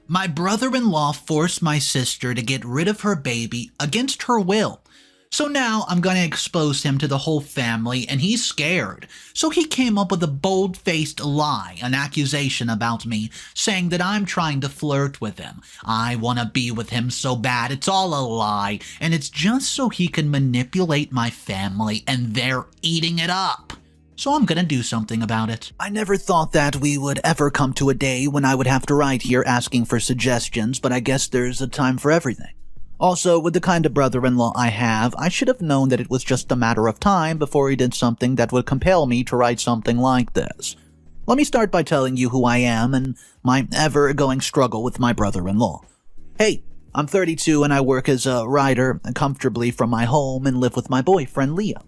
My brother-in-law forced my sister to get rid of her baby against her will. So now I'm going to expose him to the whole family, and he's scared. So he came up with a bold-faced lie, an accusation about me, saying that I'm trying to flirt with him. I want to be with him so bad, it's all a lie, and it's just so he can manipulate my family, and they're eating it up. So I'm gonna do something about it. I never thought that we would ever come to a day when I would have to write here asking for suggestions, but I guess there's a time for everything. Also, with the kind of brother-in-law I have, I should have known that it was just a matter of time before he did something that would compel me to write something like this. Let me start by telling you who I am and my ever-going struggle with my brother-in-law. Hey, I'm 32 and I work as a writer comfortably from my home and live with my boyfriend, Leo.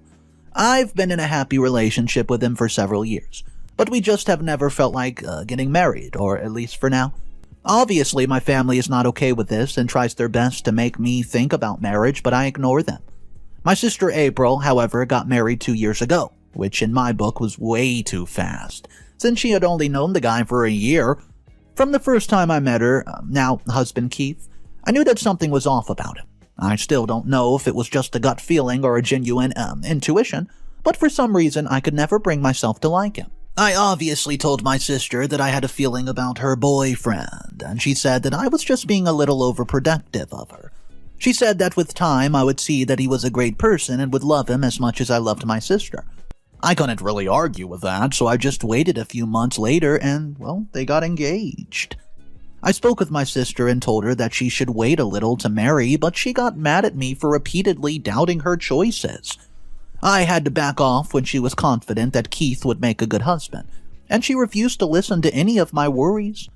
I've been in a happy relationship with him for several years, but we just have never felt like getting married, or at least for now. Obviously, my family is not okay with this and tries their best to make me think about marriage, but I ignore them. My sister April, however, got married 2 years ago, which in my book was way too fast, since she had only known the guy for a year. From the first time I met her, now husband Keith, I knew that something was off about him. I still don't know if it was just a gut feeling or a genuine intuition, but for some reason I could never bring myself to like him. I obviously told my sister that I had a feeling about her boyfriend, and she said that I was just being a little overprotective of her. She said that with time I would see that he was a great person and would love him as much as I loved my sister. I couldn't really argue with that, so I just waited a few months later and, well, they got engaged. I spoke with my sister and told her that she should wait a little to marry, but she got mad at me for repeatedly doubting her choices. I had to back off when she was confident that Keith would make a good husband, and she refused to listen to any of my worries.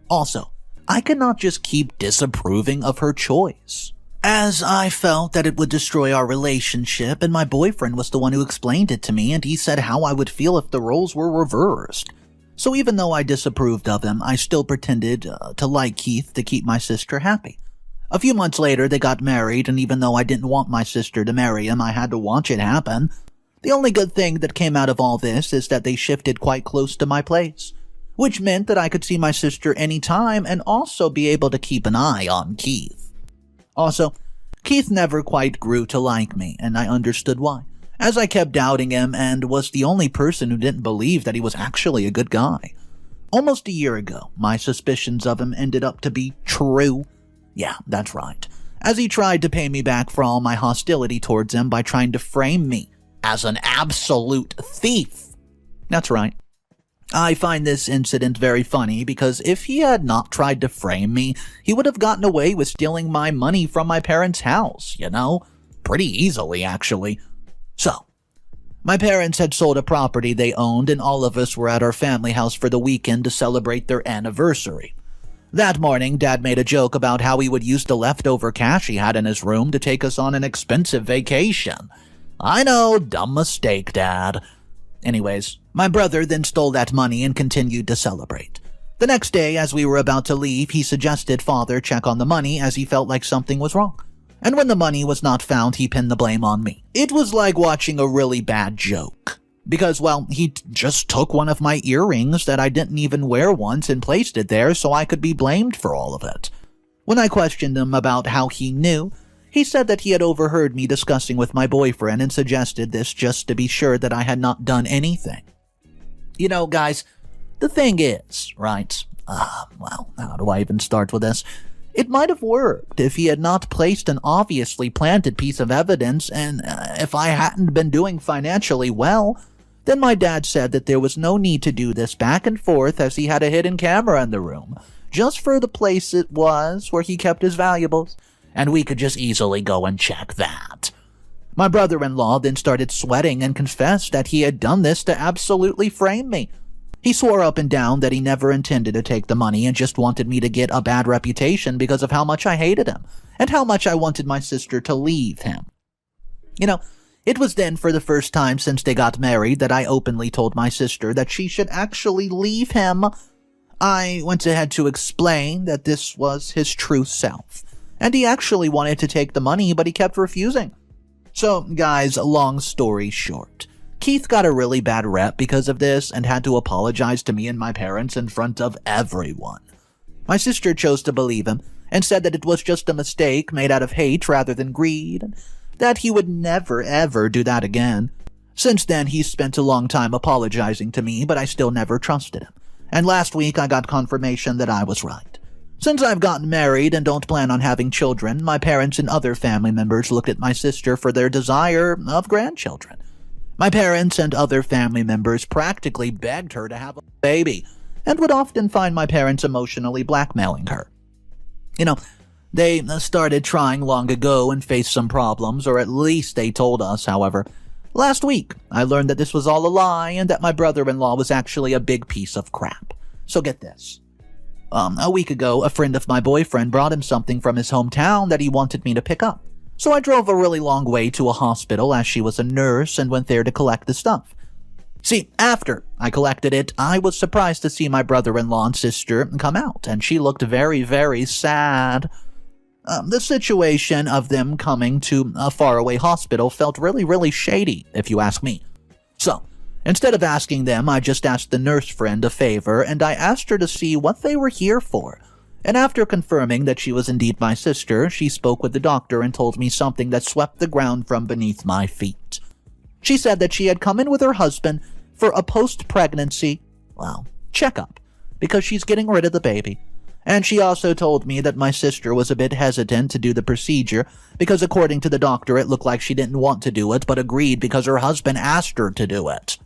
Also, I could not just keep disapproving of her choice, as I felt that it would destroy our relationship, and my boyfriend was the one who explained it to me, and he said how I would feel if the roles were reversed. So even though I disapproved of him, I still pretended to like Keith to keep my sister happy. A few months later, they got married, and even though I didn't want my sister to marry him, I had to watch it happen. The only good thing that came out of all this is that they shifted quite close to my place, which meant that I could see my sister anytime and also be able to keep an eye on Keith. Also, Keith never quite grew to like me, and I understood why, as I kept doubting him and was the only person who didn't believe that he was actually a good guy. Almost a year ago, my suspicions of him ended up to be true. Yeah, that's right, as he tried to pay me back for all my hostility towards him by trying to frame me as an absolute thief. That's right. I find this incident very funny because if he had not tried to frame me, he would have gotten away with stealing my money from my parents' house, you know? Pretty easily, actually. So, my parents had sold a property they owned, and all of us were at our family house for the weekend to celebrate their anniversary. That morning, Dad made a joke about how he would use the leftover cash he had in his room to take us on an expensive vacation. I know, dumb mistake, Dad. Anyways, my brother then stole that money and continued to celebrate. The next day, as we were about to leave, he suggested Father check on the money as he felt like something was wrong. And when the money was not found, he pinned the blame on me. It was like watching a really bad joke. Because, well, he just took one of my earrings that I didn't even wear once and placed it there so I could be blamed for all of it. When I questioned him about how he knew, he said that he had overheard me discussing with my boyfriend and suggested this just to be sure that I had not done anything. You know, guys, the thing is, right? Well, how do I even start with this? It might have worked if he had not placed an obviously planted piece of evidence, and if I hadn't been doing financially well. Then my dad said that there was no need to do this back and forth as he had a hidden camera in the room, just for the place it was where he kept his valuables, and we could just easily go and check that. My brother-in-law then started sweating and confessed that he had done this to absolutely frame me. He swore up and down that he never intended to take the money and just wanted me to get a bad reputation because of how much I hated him, and how much I wanted my sister to leave him. You know, it was then for the first time since they got married that I openly told my sister that she should actually leave him. I went ahead to explain that this was his true self, and he actually wanted to take the money, but he kept refusing. So, guys, long story short, Keith got a really bad rep because of this and had to apologize to me and my parents in front of everyone. My sister chose to believe him and said that it was just a mistake made out of hate rather than greed, and that he would never ever do that again. Since then, he's spent a long time apologizing to me, but I still never trusted him. And last week, I got confirmation that I was right. Since I've gotten married and don't plan on having children, my parents and other family members looked at my sister for their desire of grandchildren. My parents and other family members practically begged her to have a baby, and would often find my parents emotionally blackmailing her. They started trying long ago and faced some problems, or at least they told us, however. Last week, I learned that this was all a lie and that my brother-in-law was actually a big piece of crap. So get this. A week ago, a friend of my boyfriend brought him something from his hometown that he wanted me to pick up. So I drove a really long way to a hospital as she was a nurse and went there to collect the stuff. See, after I collected it, I was surprised to see my brother-in-law and sister come out, and she looked very, very sad. The situation of them coming to a faraway hospital felt really, really shady, if you ask me. So, instead of asking them, I just asked the nurse friend a favor, and I asked her to see what they were here for. And after confirming that she was indeed my sister, she spoke with the doctor and told me something that swept the ground from beneath my feet. She said that she had come in with her husband for a post-pregnancy, checkup, because she's getting rid of the baby. And she also told me that my sister was a bit hesitant to do the procedure because according to the doctor it looked like she didn't want to do it but agreed because her husband asked her to do it.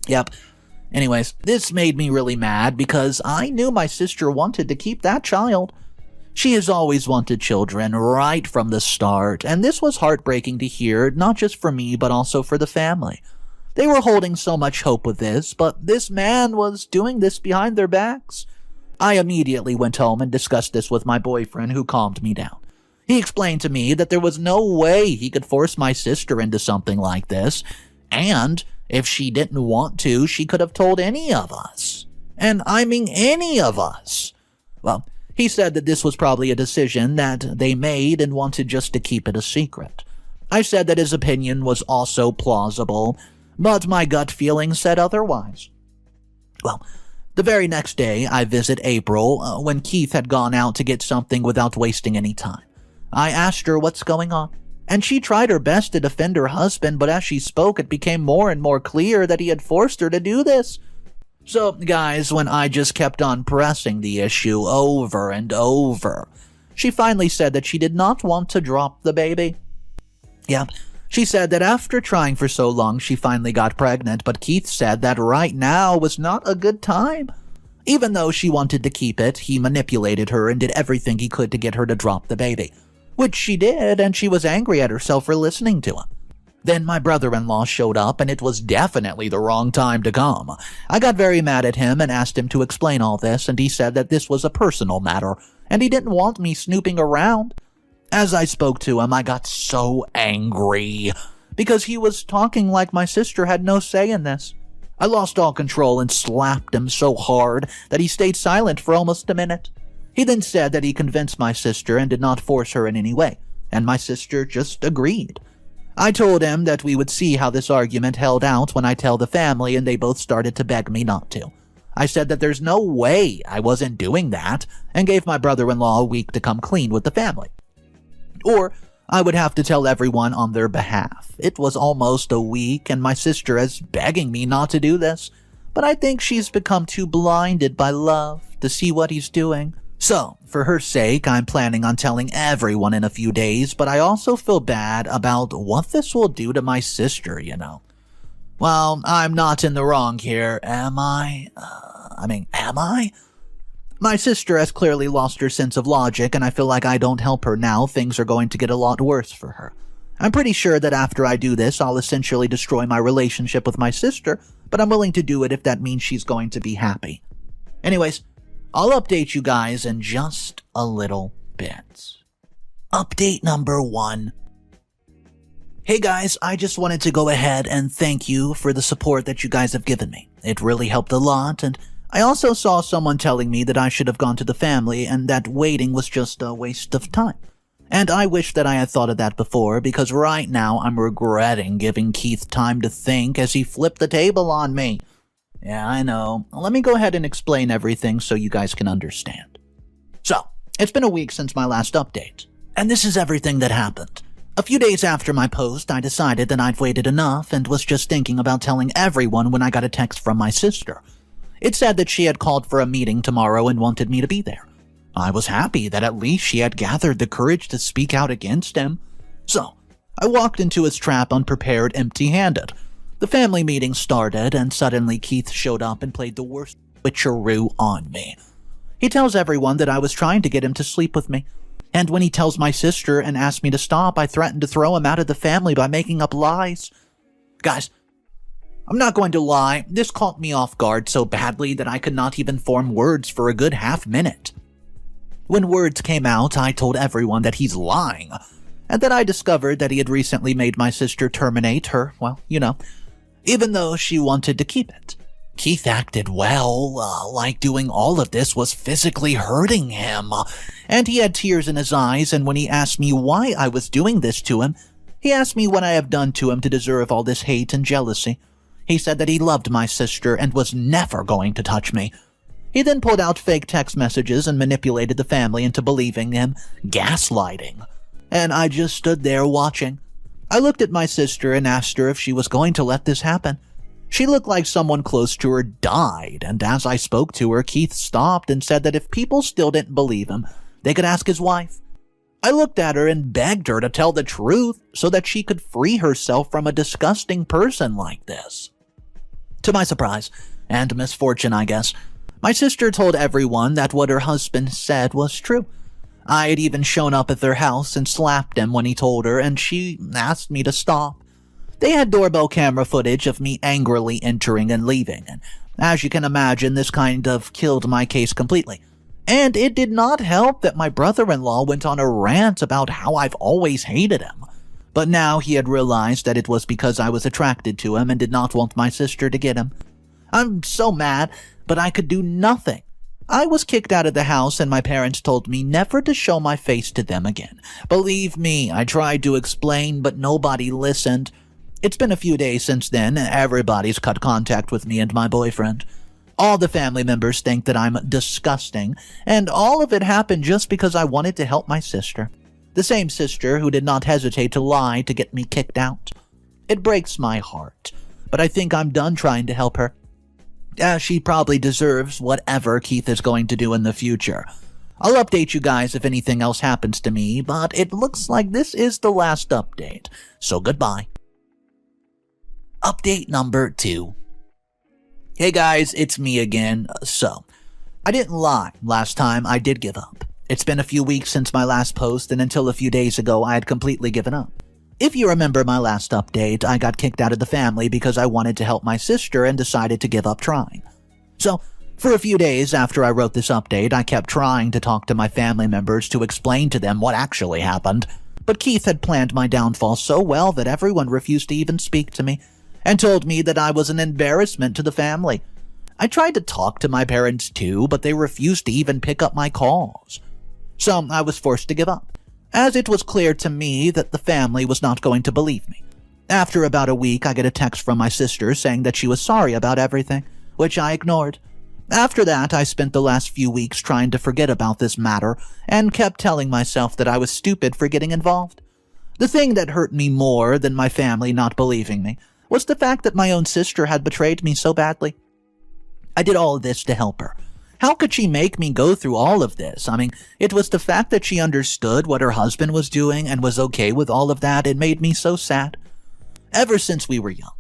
Yep. Anyways, this made me really mad because I knew my sister wanted to keep that child. She has always wanted children right from the start, and this was heartbreaking to hear, not just for me but also for the family. They were holding so much hope with this, but this man was doing this behind their backs. I immediately went home and discussed this with my boyfriend, who calmed me down. He explained to me that there was no way he could force my sister into something like this, and if she didn't want to, she could have told any of us. And I mean any of us. Well, he said that this was probably a decision that they made and wanted just to keep it a secret. I said that his opinion was also plausible, but my gut feeling said otherwise. Well, the very next day, I visit April when Keith had gone out to get something without wasting any time. I asked her what's going on, and she tried her best to defend her husband, but as she spoke, it became more and more clear that he had forced her to do this. So, guys, when I just kept on pressing the issue over and over, she finally said that she did not want to drop the baby. Yeah, she said that after trying for so long, she finally got pregnant, but Keith said that right now was not a good time. Even though she wanted to keep it, he manipulated her and did everything he could to get her to drop the baby, which she did, and she was angry at herself for listening to him. Then my brother-in-law showed up, and it was definitely the wrong time to come. I got very mad at him and asked him to explain all this, and he said that this was a personal matter, and he didn't want me snooping around. As I spoke to him, I got so angry, because he was talking like my sister had no say in this. I lost all control and slapped him so hard that he stayed silent for almost a minute. He then said that he convinced my sister and did not force her in any way, and my sister just agreed. I told him that we would see how this argument held out when I tell the family, and they both started to beg me not to. I said that there's no way I wasn't doing that, and gave my brother-in-law a week to come clean with the family. Or I would have to tell everyone on their behalf. It was almost a week, and my sister is begging me not to do this, but I think she's become too blinded by love to see what he's doing. So, for her sake, I'm planning on telling everyone in a few days, but I also feel bad about what this will do to my sister, Well, I'm not in the wrong here, am I? Am I? My sister has clearly lost her sense of logic, and I feel like I don't help her now, things are going to get a lot worse for her. I'm pretty sure that after I do this, I'll essentially destroy my relationship with my sister, but I'm willing to do it if that means she's going to be happy. Anyways, I'll update you guys in just a little bit. Update number 1. Hey guys, I just wanted to go ahead and thank you for the support that you guys have given me. It really helped a lot, and I also saw someone telling me that I should have gone to the family and that waiting was just a waste of time. And I wish that I had thought of that before, because right now I'm regretting giving Keith time to think as he flipped the table on me. Yeah, I know. Let me go ahead and explain everything so you guys can understand. So, it's been a week since my last update, and this is everything that happened. A few days after my post, I decided that I'd waited enough and was just thinking about telling everyone when I got a text from my sister. It said that she had called for a meeting tomorrow and wanted me to be there. I was happy that at least she had gathered the courage to speak out against him. So, I walked into his trap unprepared, empty-handed. The family meeting started, and suddenly Keith showed up and played the worst switcheroo on me. He tells everyone that I was trying to get him to sleep with me. And when he tells my sister and asks me to stop, I threaten to throw him out of the family by making up lies. Guys, I'm not going to lie, this caught me off guard so badly that I could not even form words for a good half-minute. When words came out, I told everyone that he's lying, and then I discovered that he had recently made my sister terminate her, even though she wanted to keep it. Keith acted like doing all of this was physically hurting him, and he had tears in his eyes, and when he asked me why I was doing this to him, he asked me what I have done to him to deserve all this hate and jealousy. He said that he loved my sister and was never going to touch me. He then pulled out fake text messages and manipulated the family into believing him, gaslighting. And I just stood there watching. I looked at my sister and asked her if she was going to let this happen. She looked like someone close to her died, and as I spoke to her, Keith stopped and said that if people still didn't believe him, they could ask his wife. I looked at her and begged her to tell the truth so that she could free herself from a disgusting person like this. To my surprise, and misfortune I guess, my sister told everyone that what her husband said was true. I had even shown up at their house and slapped him when he told her, and she asked me to stop. They had doorbell camera footage of me angrily entering and leaving, and as you can imagine, this kind of killed my case completely. And it did not help that my brother-in-law went on a rant about how I've always hated him. But now he had realized that it was because I was attracted to him and did not want my sister to get him. I'm so mad, but I could do nothing. I was kicked out of the house and my parents told me never to show my face to them again. Believe me, I tried to explain, but nobody listened. It's been a few days since then, and everybody's cut contact with me and my boyfriend. All the family members think that I'm disgusting, and all of it happened just because I wanted to help my sister. The same sister who did not hesitate to lie to get me kicked out. It breaks my heart, but I think I'm done trying to help her. She probably deserves whatever Keith is going to do in the future. I'll update you guys if anything else happens to me, but it looks like this is the last update, so goodbye. Update number 2. Hey guys, it's me again. So, I didn't lie. Last time I did give up. It's been a few weeks since my last post, and until a few days ago I had completely given up. If you remember my last update, I got kicked out of the family because I wanted to help my sister and decided to give up trying. So, for a few days after I wrote this update, I kept trying to talk to my family members to explain to them what actually happened. But Keith had planned my downfall so well that everyone refused to even speak to me, and told me that I was an embarrassment to the family. I tried to talk to my parents too, but they refused to even pick up my calls. So I was forced to give up, as it was clear to me that the family was not going to believe me. After about a week, I get a text from my sister saying that she was sorry about everything, which I ignored. After that, I spent the last few weeks trying to forget about this matter and kept telling myself that I was stupid for getting involved. The thing that hurt me more than my family not believing me was the fact that my own sister had betrayed me so badly. I did all of this to help her. How could she make me go through all of this? It was the fact that she understood what her husband was doing and was okay with all of that. It made me so sad. Ever since we were young,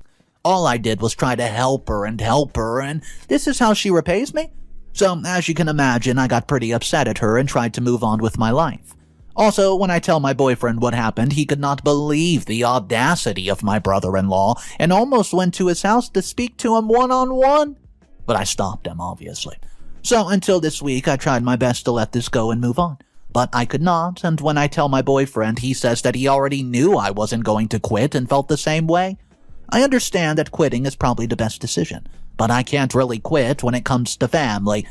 all I did was try to help her, and this is how she repays me? So, as you can imagine, I got pretty upset at her and tried to move on with my life. Also, when I tell my boyfriend what happened, he could not believe the audacity of my brother-in-law and almost went to his house to speak to him one-on-one. But I stopped him, obviously. So until this week, I tried my best to let this go and move on. But I could not, and when I tell my boyfriend, he says that he already knew I wasn't going to quit and felt the same way. I understand that quitting is probably the best decision, but I can't really quit when it comes to family.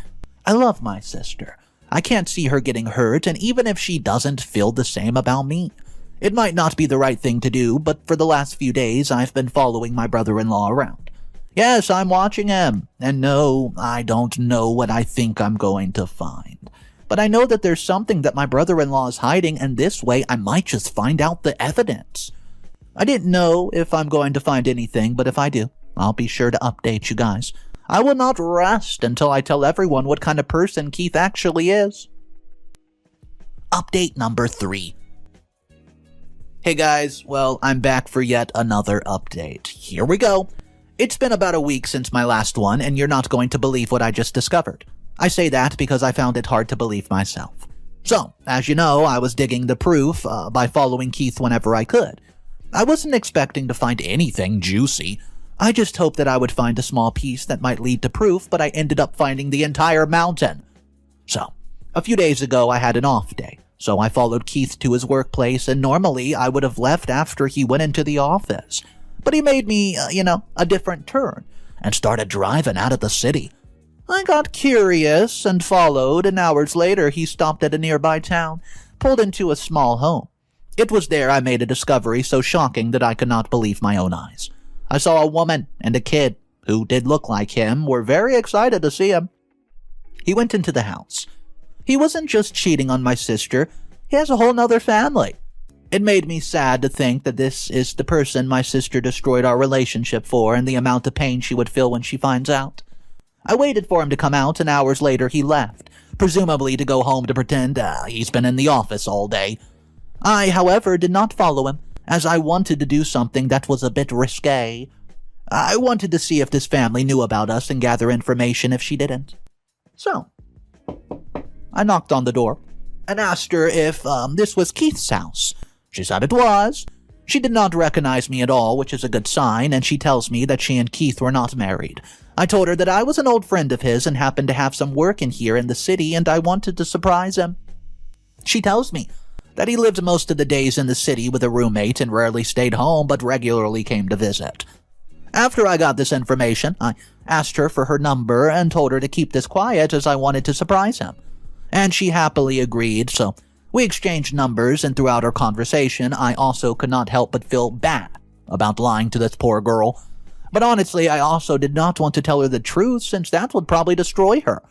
I love my sister. I can't see her getting hurt, and even if she doesn't feel the same about me, it might not be the right thing to do, but for the last few days I've been following my brother-in-law around. Yes, I'm watching him, and no, I don't know what I think I'm going to find. but I know that there's something that my brother-in-law is hiding, and this way I might just find out the evidence. I didn't know if I'm going to find anything, but if I do, I'll be sure to update you guys. I will not rest until I tell everyone what kind of person Keith actually is. Update number 3. Hey guys, well, I'm back for yet another update. Here we go. It's been about a week since my last one, and you're not going to believe what I just discovered. I say that because I found it hard to believe myself. So, as you know, I was digging the proof by following Keith whenever I could. I wasn't expecting to find anything juicy. I just hoped that I would find a small piece that might lead to proof, but I ended up finding the entire mountain. So, a few days ago I had an off day, so I followed Keith to his workplace, and normally I would have left after he went into the office. But he made me, a different turn, and started driving out of the city. I got curious and followed, and hours later he stopped at a nearby town, pulled into a small home. It was there I made a discovery so shocking that I could not believe my own eyes. I saw a woman and a kid, who did look like him, were very excited to see him. He went into the house. He wasn't just cheating on my sister, he has a whole nother family. It made me sad to think that this is the person my sister destroyed our relationship for, and the amount of pain she would feel when she finds out. I waited for him to come out, and hours later he left, presumably to go home to pretend he's been in the office all day. I, however, did not follow him, as I wanted to do something that was a bit risque. I wanted to see if this family knew about us and gather information if she didn't. So, I knocked on the door and asked her if this was Keith's house. She said it was. She did not recognize me at all, which is a good sign, and she tells me that she and Keith were not married. I told her that I was an old friend of his and happened to have some work in here in the city, and I wanted to surprise him. She tells me that he lived most of the days in the city with a roommate and rarely stayed home but regularly came to visit. After I got this information, I asked her for her number and told her to keep this quiet as I wanted to surprise him. And she happily agreed, so we exchanged numbers, and throughout our conversation, I also could not help but feel bad about lying to this poor girl. But honestly, I also did not want to tell her the truth, since that would probably destroy her.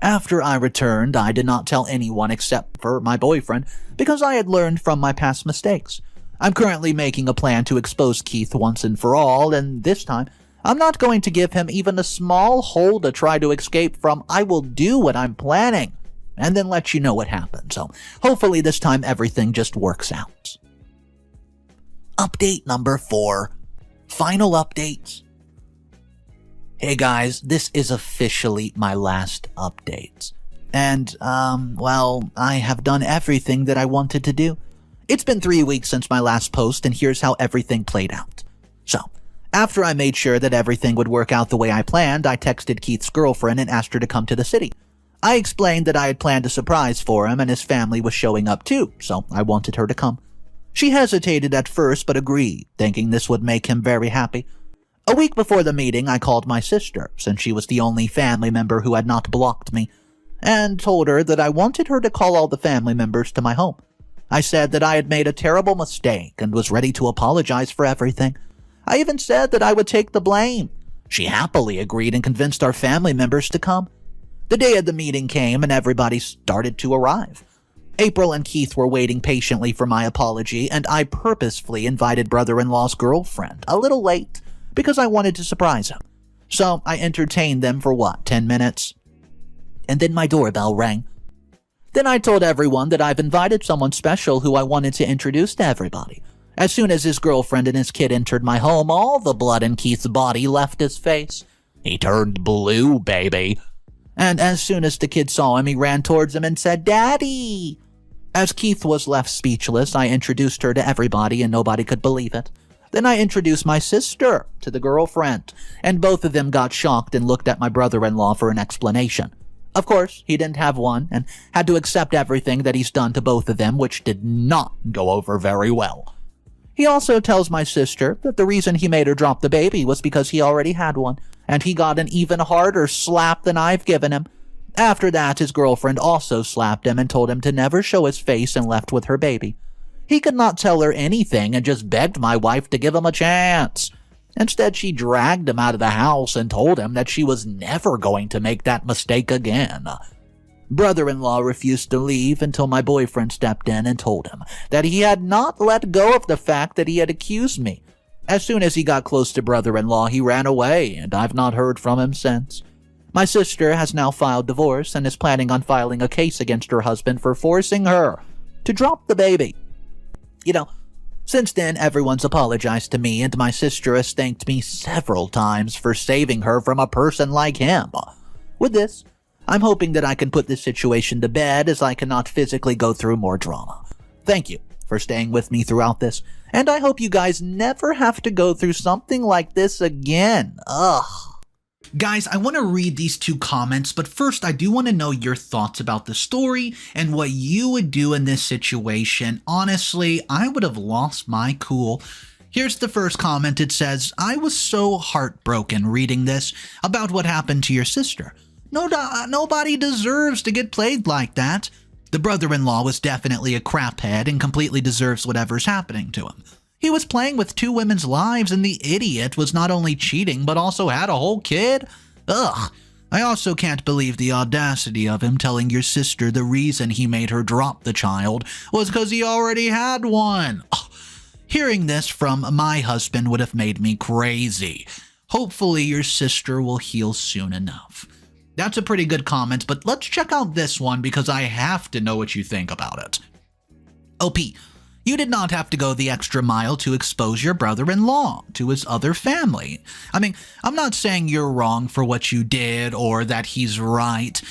After I returned, I did not tell anyone except for my boyfriend, because I had learned from my past mistakes. I'm currently making a plan to expose Keith once and for all, and this time, I'm not going to give him even a small hole to try to escape from. I will do what I'm planning, and then let you know what happens. So hopefully this time everything just works out. Update number 4. Final updates. Hey guys, this is officially my last update. And, I have done everything that I wanted to do. It's been 3 weeks since my last post, and here's how everything played out. So, after I made sure that everything would work out the way I planned, I texted Keith's girlfriend and asked her to come to the city. I explained that I had planned a surprise for him and his family was showing up too, so I wanted her to come. She hesitated at first but agreed, thinking this would make him very happy. A week before the meeting, I called my sister, since she was the only family member who had not blocked me, and told her that I wanted her to call all the family members to my home. I said that I had made a terrible mistake and was ready to apologize for everything. I even said that I would take the blame. She happily agreed and convinced our family members to come. The day of the meeting came and everybody started to arrive. April and Keith were waiting patiently for my apology, and I purposefully invited brother-in-law's girlfriend a little late because I wanted to surprise him. So I entertained them for 10 minutes? And then my doorbell rang. Then I told everyone that I've invited someone special who I wanted to introduce to everybody. As soon as his girlfriend and his kid entered my home, all the blood in Keith's body left his face. He turned blue, baby. And as soon as the kid saw him, he ran towards him and said, "Daddy!" As Keith was left speechless, I introduced her to everybody and nobody could believe it. Then I introduced my sister to the girlfriend, and both of them got shocked and looked at my brother-in-law for an explanation. Of course, he didn't have one and had to accept everything that he's done to both of them, which did not go over very well. He also tells my sister that the reason he made her drop the baby was because he already had one, and he got an even harder slap than I've given him. After that, his girlfriend also slapped him and told him to never show his face and left with her baby. He could not tell her anything and just begged my wife to give him a chance. Instead, she dragged him out of the house and told him that she was never going to make that mistake again. Brother-in-law refused to leave until my boyfriend stepped in and told him that he had not let go of the fact that he had accused me. As soon as he got close to brother-in-law, he ran away, and I've not heard from him since. My sister has now filed divorce and is planning on filing a case against her husband for forcing her to drop the baby. Since then, everyone's apologized to me, and my sister has thanked me several times for saving her from a person like him. With this, I'm hoping that I can put this situation to bed, as I cannot physically go through more drama. Thank you for staying with me throughout this, and I hope you guys never have to go through something like this again. Ugh. Guys, I want to read these 2 comments, but first I do want to know your thoughts about the story and what you would do in this situation. Honestly, I would have lost my cool. Here's the first comment. It says, "I was so heartbroken reading this about what happened to your sister. Nobody deserves to get played like that. The brother-in-law was definitely a craphead and completely deserves whatever's happening to him. He was playing with 2 women's lives, and the idiot was not only cheating but also had a whole kid. Ugh. I also can't believe the audacity of him telling your sister the reason he made her drop the child was because he already had one. Ugh. Hearing this from my husband would have made me crazy. Hopefully your sister will heal soon enough." That's a pretty good comment, but let's check out this one because I have to know what you think about it. OP, you did not have to go the extra mile to expose your brother-in-law to his other family. I mean, I'm not saying you're wrong for what you did or that he's right.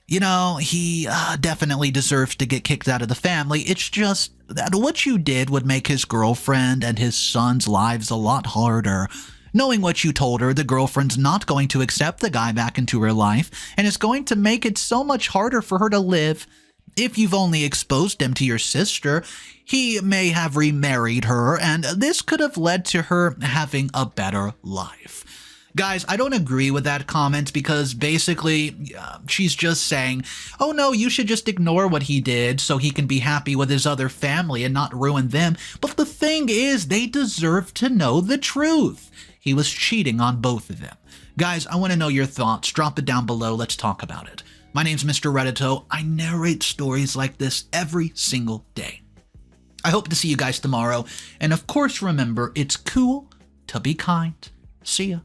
He definitely deserves to get kicked out of the family. It's just that what you did would make his girlfriend and his son's lives a lot harder. Knowing what you told her, the girlfriend's not going to accept the guy back into her life and is going to make it so much harder for her to live. If you've only exposed him to your sister, he may have remarried her, and this could have led to her having a better life. Guys, I don't agree with that comment because basically she's just saying, oh no, you should just ignore what he did so he can be happy with his other family and not ruin them. But the thing is, they deserve to know the truth. He was cheating on both of them. Guys, I want to know your thoughts. Drop it down below. Let's talk about it. My name's Mr. Reddito. I narrate stories like this every single day. I hope to see you guys tomorrow. And of course, remember, it's cool to be kind. See ya.